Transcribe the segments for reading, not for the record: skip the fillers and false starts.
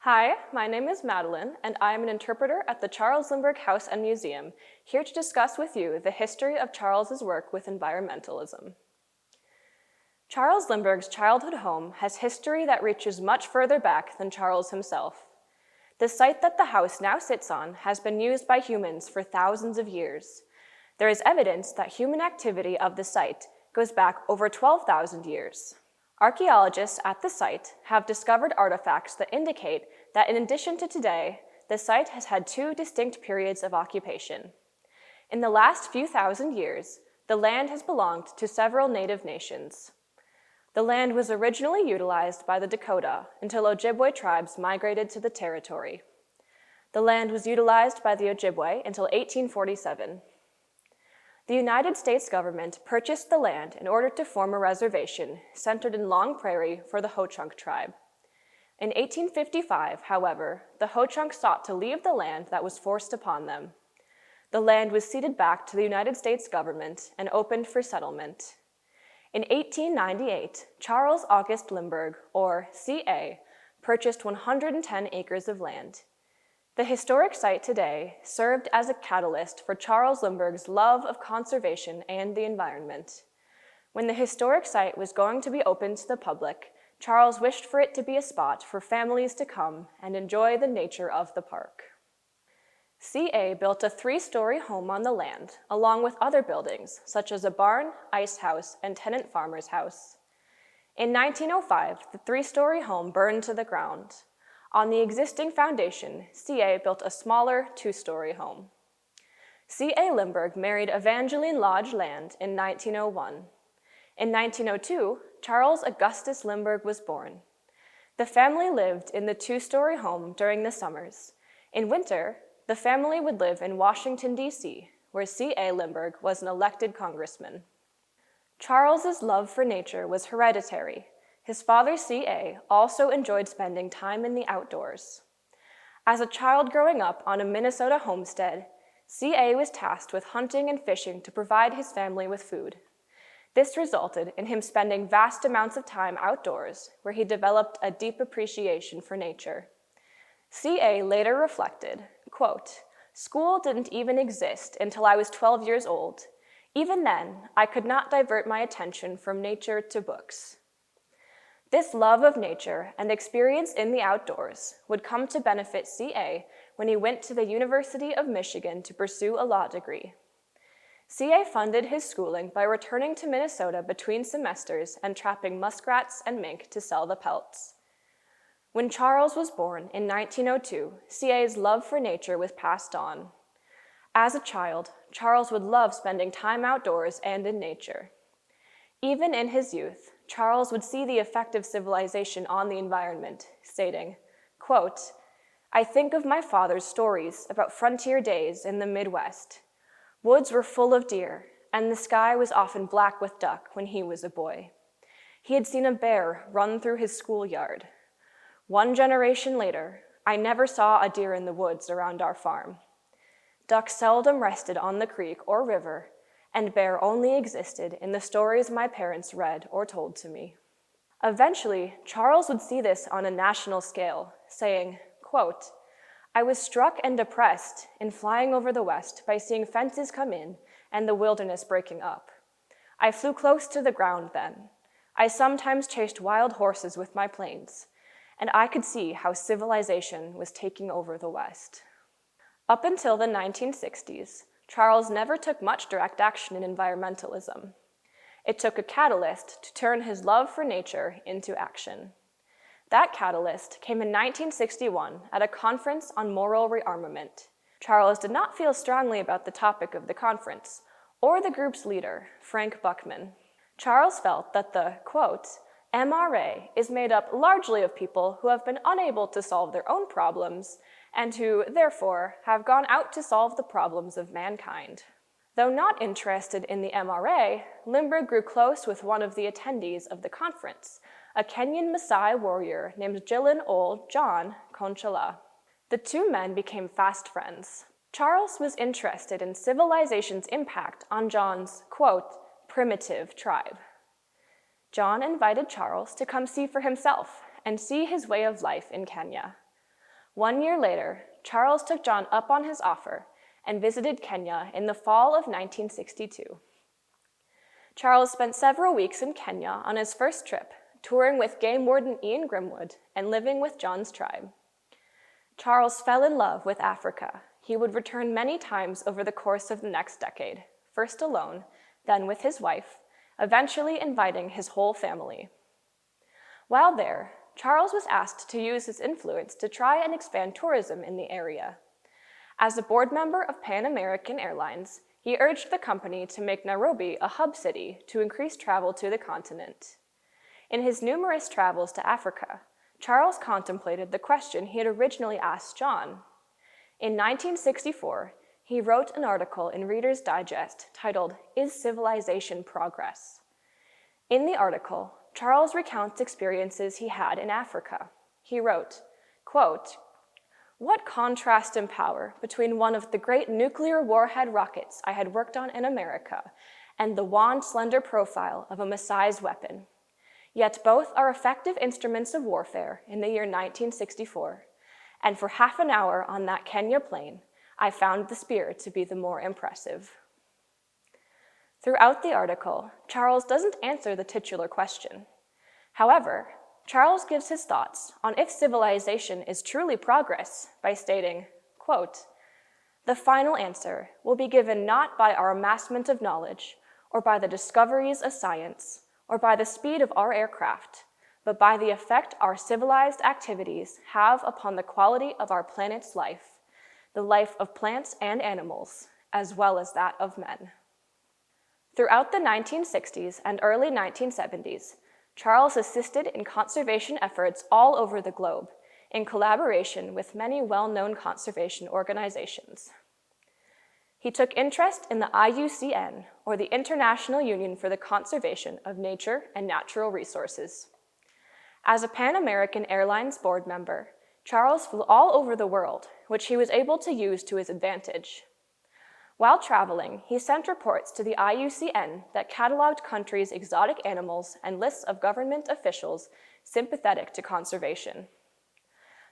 Hi, my name is Madeline, and I am an interpreter at the Charles Lindbergh House and Museum, here to discuss with you the history of Charles's work with environmentalism. Charles Lindbergh's childhood home has history that reaches much further back than Charles himself. The site that the house now sits on has been used by humans for thousands of years. There is evidence that human activity of the site goes back over 12,000 years. Archaeologists at the site have discovered artifacts that indicate that in addition to today, the site has had two distinct periods of occupation. In the last few thousand years, the land has belonged to several native nations. The land was originally utilized by the Dakota until Ojibwe tribes migrated to the territory. The land was utilized by the Ojibwe until 1847. The United States government purchased the land in order to form a reservation centered in Long Prairie for the Ho-Chunk tribe. In 1855, however, the Ho-Chunk sought to leave the land that was forced upon them. The land was ceded back to the United States government and opened for settlement. In 1898, Charles August Lindbergh, or C.A., purchased 110 acres of land. The historic site today served as a catalyst for Charles Lindbergh's love of conservation and the environment. When the historic site was going to be opened to the public, Charles wished for it to be a spot for families to come and enjoy the nature of the park. C.A. built a 3-story home on the land, along with other buildings, such as a barn, ice house, and tenant farmer's house. In 1905, the 3-story home burned to the ground. On the existing foundation, C.A. built a smaller 2-story home. C.A. Lindbergh married Evangeline Lodge Land in 1901. In 1902, Charles Augustus Lindbergh was born. The family lived in the 2-story home during the summers. In winter, the family would live in Washington, D.C., where C.A. Lindbergh was an elected congressman. Charles's love for nature was hereditary. His father, C.A., also enjoyed spending time in the outdoors. As a child growing up on a Minnesota homestead, C.A. was tasked with hunting and fishing to provide his family with food. This resulted in him spending vast amounts of time outdoors, where he developed a deep appreciation for nature. C.A. later reflected, quote, "School didn't even exist until I was 12 years old. Even then, I could not divert my attention from nature to books." This love of nature and experience in the outdoors would come to benefit C.A. when he went to the University of Michigan to pursue a law degree. C.A. funded his schooling by returning to Minnesota between semesters and trapping muskrats and mink to sell the pelts. When Charles was born in 1902, C.A.'s love for nature was passed on. As a child, Charles would love spending time outdoors and in nature. Even in his youth, Charles would see the effect of civilization on the environment, stating, quote, "I think of my father's stories about frontier days in the Midwest. Woods were full of deer, and the sky was often black with duck when he was a boy. He had seen a bear run through his schoolyard. One generation later, I never saw a deer in the woods around our farm. Duck seldom rested on the creek or river, and bear only existed in the stories my parents read or told to me." Eventually, Charles would see this on a national scale, saying, quote, "I was struck and depressed in flying over the West by seeing fences come in and the wilderness breaking up. I flew close to the ground then. I sometimes chased wild horses with my planes, and I could see how civilization was taking over the West." Up until the 1960s, Charles never took much direct action in environmentalism. It took a catalyst to turn his love for nature into action. That catalyst came in 1961 at a conference on moral rearmament. Charles did not feel strongly about the topic of the conference, or the group's leader, Frank Buckman. Charles felt that the, quote, "MRA is made up largely of people who have been unable to solve their own problems and who, therefore, have gone out to solve the problems of mankind." Though not interested in the MRA, Lindbergh grew close with one of the attendees of the conference, a Kenyan Maasai warrior named Jilin Ol John Conchala. The two men became fast friends. Charles was interested in civilization's impact on John's, quote, "primitive tribe." John invited Charles to come see for himself and see his way of life in Kenya. 1 year later, Charles took John up on his offer and visited Kenya in the fall of 1962. Charles spent several weeks in Kenya on his first trip, touring with game warden Ian Grimwood and living with John's tribe. Charles fell in love with Africa. He would return many times over the course of the next decade, first alone, then with his wife, eventually inviting his whole family. While there, Charles was asked to use his influence to try and expand tourism in the area. As a board member of Pan American Airlines, he urged the company to make Nairobi a hub city to increase travel to the continent. In his numerous travels to Africa, Charles contemplated the question he had originally asked John. In 1964, he wrote an article in Reader's Digest titled, "Is Civilization Progress?" In the article, Charles recounts experiences he had in Africa. He wrote, quote, "What contrast in power between one of the great nuclear warhead rockets I had worked on in America and the wan, slender profile of a Maasai's weapon. Yet both are effective instruments of warfare in the year 1964, and for half an hour on that Kenya plain, I found the spear to be the more impressive." Throughout the article, Charles doesn't answer the titular question. However, Charles gives his thoughts on if civilization is truly progress by stating, quote, "The final answer will be given not by our amassment of knowledge, or by the discoveries of science, or by the speed of our aircraft, but by the effect our civilized activities have upon the quality of our planet's life, the life of plants and animals, as well as that of men." Throughout the 1960s and early 1970s, Charles assisted in conservation efforts all over the globe, in collaboration with many well-known conservation organizations. He took interest in the IUCN, or the International Union for the Conservation of Nature and Natural Resources. As a Pan American Airlines board member, Charles flew all over the world, which he was able to use to his advantage. While traveling, he sent reports to the IUCN that cataloged countries' exotic animals and lists of government officials sympathetic to conservation.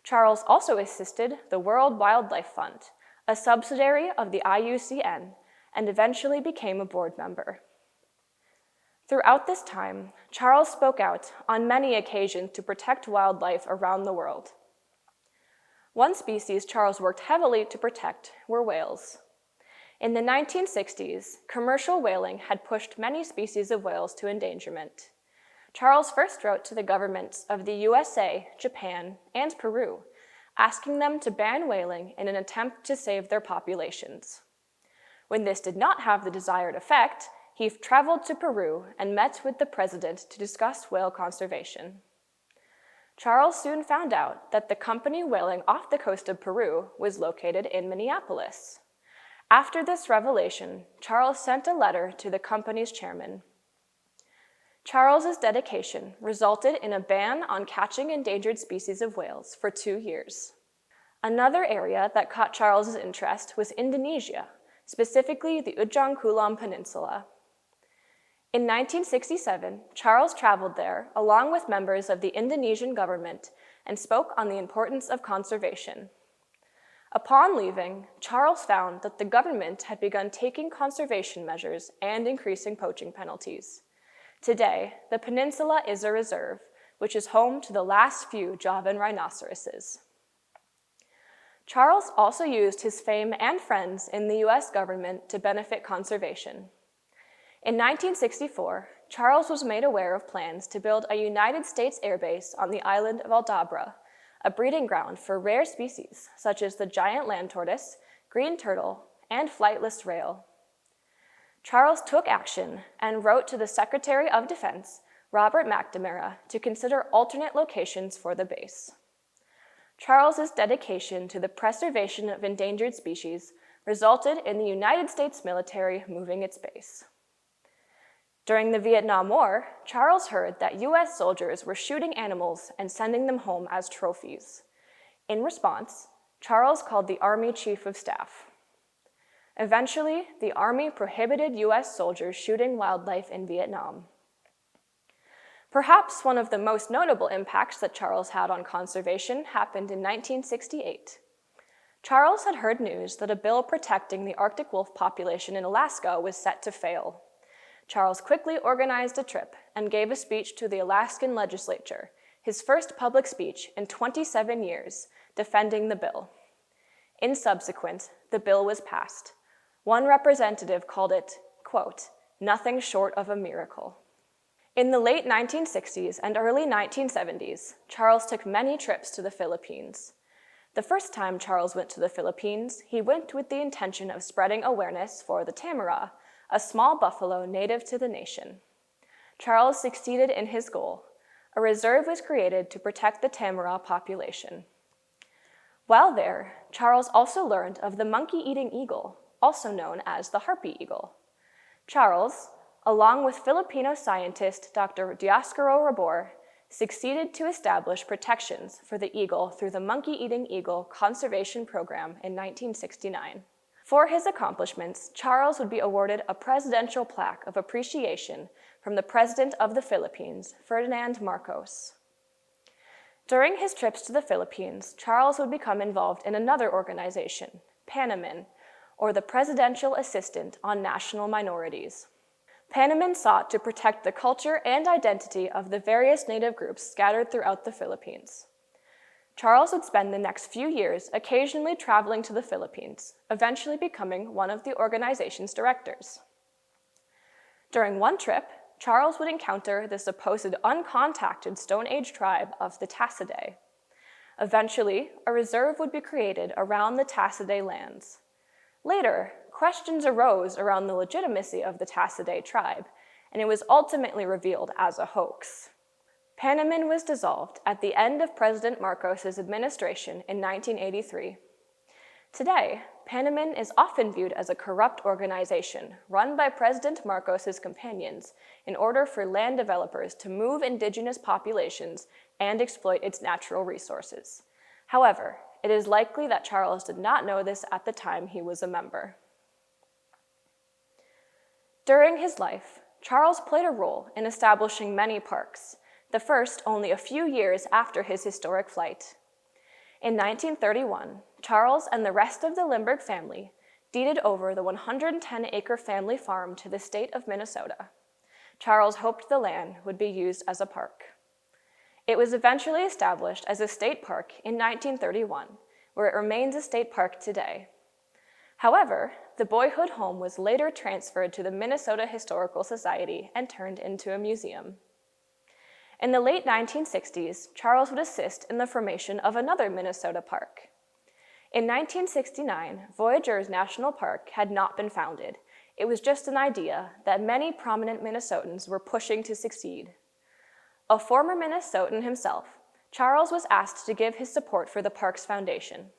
Charles also assisted the World Wildlife Fund, a subsidiary of the IUCN, and eventually became a board member. Throughout this time, Charles spoke out on many occasions to protect wildlife around the world. One species Charles worked heavily to protect were whales. In the 1960s, commercial whaling had pushed many species of whales to endangerment. Charles first wrote to the governments of the USA, Japan, and Peru, asking them to ban whaling in an attempt to save their populations. When this did not have the desired effect, he traveled to Peru and met with the president to discuss whale conservation. Charles soon found out that the company whaling off the coast of Peru was located in Minneapolis. After this revelation, Charles sent a letter to the company's chairman. Charles's dedication resulted in a ban on catching endangered species of whales for 2 years. Another area that caught Charles's interest was Indonesia, specifically the Ujung Kulon Peninsula. In 1967, Charles traveled there along with members of the Indonesian government and spoke on the importance of conservation. Upon leaving, Charles found that the government had begun taking conservation measures and increasing poaching penalties. Today, the peninsula is a reserve, which is home to the last few Javan rhinoceroses. Charles also used his fame and friends in the US government to benefit conservation. In 1964, Charles was made aware of plans to build a United States airbase on the island of Aldabra, a breeding ground for rare species such as the giant land tortoise, green turtle, and flightless rail. Charles took action and wrote to the Secretary of Defense, Robert McNamara, to consider alternate locations for the base. Charles's dedication to the preservation of endangered species resulted in the United States military moving its base. During the Vietnam War, Charles heard that US soldiers were shooting animals and sending them home as trophies. In response, Charles called the Army Chief of Staff. Eventually, the Army prohibited US soldiers shooting wildlife in Vietnam. Perhaps one of the most notable impacts that Charles had on conservation happened in 1968. Charles had heard news that a bill protecting the Arctic wolf population in Alaska was set to fail. Charles quickly organized a trip and gave a speech to the Alaskan legislature, his first public speech in 27 years, defending the bill. In subsequent, the bill was passed. One representative called it, quote, "nothing short of a miracle." In the late 1960s and early 1970s, Charles took many trips to the Philippines. The first time Charles went to the Philippines, he went with the intention of spreading awareness for the tamaraw, a small buffalo native to the nation. Charles succeeded in his goal. A reserve was created to protect the tamaraw population. While there, Charles also learned of the monkey-eating eagle, also known as the harpy eagle. Charles, along with Filipino scientist Dr. Dioscoro Rabor, succeeded to establish protections for the eagle through the Monkey-Eating Eagle Conservation Program in 1969. For his accomplishments, Charles would be awarded a presidential plaque of appreciation from the President of the Philippines, Ferdinand Marcos. During his trips to the Philippines, Charles would become involved in another organization, PANAMIN, or the Presidential Assistant on National Minorities. PANAMIN sought to protect the culture and identity of the various native groups scattered throughout the Philippines. Charles would spend the next few years occasionally traveling to the Philippines, eventually becoming one of the organization's directors. During one trip, Charles would encounter the supposed uncontacted Stone Age tribe of the Tassidae. Eventually, a reserve would be created around the Tassidae lands. Later, questions arose around the legitimacy of the Tassidae tribe, and it was ultimately revealed as a hoax. PANAMIN was dissolved at the end of President Marcos's administration in 1983. Today, PANAMIN is often viewed as a corrupt organization run by President Marcos's companions in order for land developers to move indigenous populations and exploit its natural resources. However, it is likely that Charles did not know this at the time he was a member. During his life, Charles played a role in establishing many parks, the first only a few years after his historic flight. In 1931, Charles and the rest of the Lindbergh family deeded over the 110-acre family farm to the state of Minnesota. Charles hoped the land would be used as a park. It was eventually established as a state park in 1931, where it remains a state park today. However, the boyhood home was later transferred to the Minnesota Historical Society and turned into a museum. In the late 1960s, Charles would assist in the formation of another Minnesota park. In 1969, Voyageurs National Park had not been founded. It was just an idea that many prominent Minnesotans were pushing to succeed. A former Minnesotan himself, Charles was asked to give his support for the park's foundation.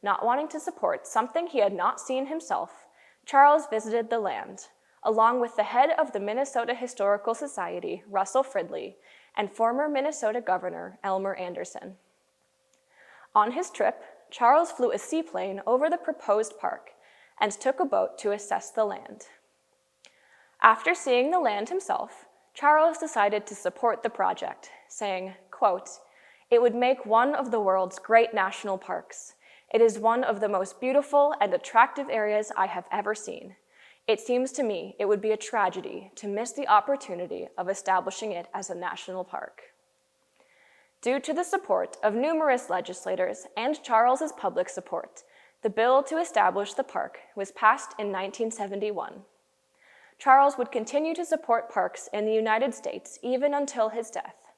Not wanting to support something he had not seen himself, Charles visited the land, along with the head of the Minnesota Historical Society, Russell Fridley, and former Minnesota Governor Elmer Anderson. On his trip, Charles flew a seaplane over the proposed park and took a boat to assess the land. After seeing the land himself, Charles decided to support the project, saying, quote, "It would make one of the world's great national parks. It is one of the most beautiful and attractive areas I have ever seen. It seems to me it would be a tragedy to miss the opportunity of establishing it as a national park." Due to the support of numerous legislators and Charles's public support, the bill to establish the park was passed in 1971. Charles would continue to support parks in the United States even until his death.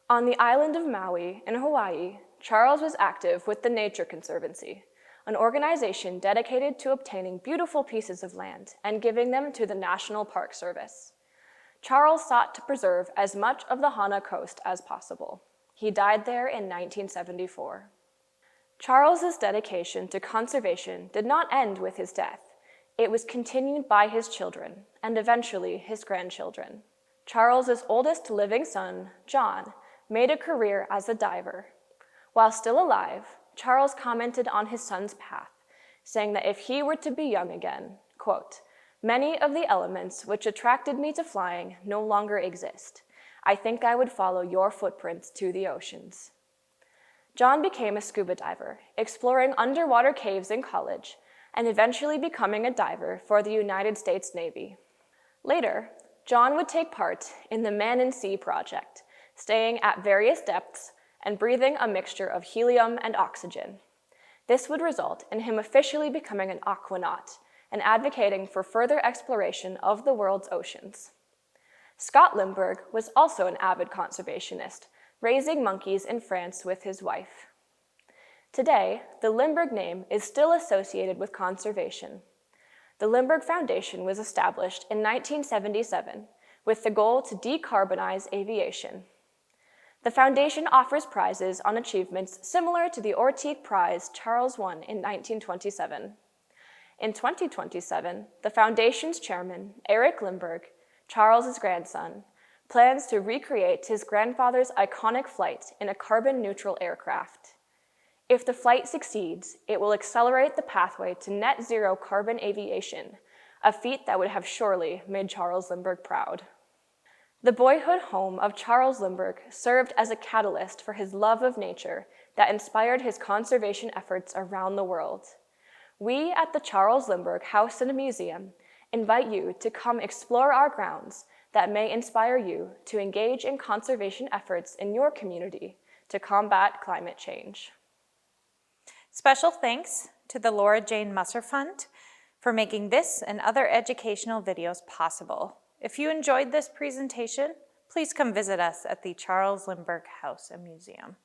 On the island of Maui in Hawaii, Charles was active with the Nature Conservancy, an organization dedicated to obtaining beautiful pieces of land and giving them to the National Park Service. Charles sought to preserve as much of the Hana Coast as possible. He died there in 1974. Charles's dedication to conservation did not end with his death. It was continued by his children, and eventually his grandchildren. Charles's oldest living son, John, made a career as a diver. While still alive, Charles commented on his son's path, saying that if he were to be young again, quote, "Many of the elements which attracted me to flying no longer exist. I think I would follow your footprints to the oceans. John became a scuba diver, exploring underwater caves in college, and eventually becoming a diver for the United States Navy. Later, John would take part in the Man in Sea project, staying at various depths and breathing a mixture of helium and oxygen. This would result in him officially becoming an aquanaut and advocating for further exploration of the world's oceans. Scott Lindbergh was also an avid conservationist, raising monkeys in France with his wife. Today, the Lindbergh name is still associated with conservation. The Lindbergh Foundation was established in 1977 with the goal to decarbonize aviation. The foundation offers prizes on achievements similar to the Orteig Prize Charles won in 1927. In 2027, the foundation's chairman, Eric Lindbergh, Charles's grandson, plans to recreate his grandfather's iconic flight in a carbon-neutral aircraft. If the flight succeeds, it will accelerate the pathway to net zero carbon aviation, a feat that would have surely made Charles Lindbergh proud. The boyhood home of Charles Lindbergh served as a catalyst for his love of nature that inspired his conservation efforts around the world. We at the Charles Lindbergh House and Museum invite you to come explore our grounds that may inspire you to engage in conservation efforts in your community to combat climate change. Special thanks to the Laura Jane Musser Fund for making this and other educational videos possible. If you enjoyed this presentation, please come visit us at the Charles Lindbergh House and Museum.